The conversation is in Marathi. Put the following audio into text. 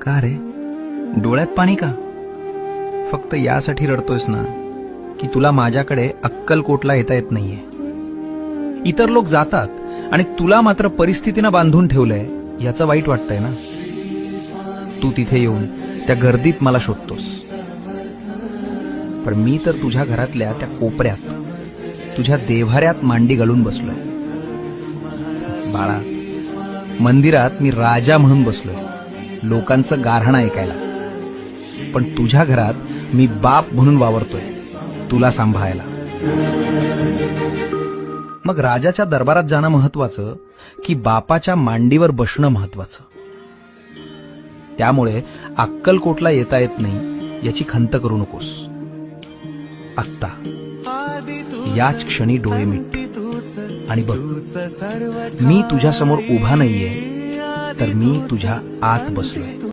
का रे, डोळ्यात पाणी का? फक्त यासाठी रडतोयस ना की तुला माझ्याकडे अक्कलकोटला येता येत नाहीये. इतर लोक जातात आणि तुला मात्र परिस्थितीनं बांधून ठेवलंय याचं वाईट वाटतंय ना. तू तिथे येऊन त्या गर्दीत मला शोधतोस, पण मी तर तुझ्या घरातल्या त्या कोपऱ्यात तुझ्या देव्हाऱ्यात मांडी घालून बसलोय. बाळा, मंदिरात मी राजा म्हणून बसलोय, लोकांचं गाऱ्हाणं ऐकायला, पण तुझ्या घरात मी बाप म्हणून वावरतोय, तुला सांभाळायला. मग राजाच्या दरबारात जाणं महत्वाचं की बापाच्या मांडीवर बसणं महत्वाचं? त्यामुळे अक्कलकोटला येता येत नाही याची खंत करू नकोस. आत्ता याच क्षणी डोळे मिट आणि बघ, मी तुझ्या समोर उभा नाहीये, तर मी तुझ्या आत बसलोय.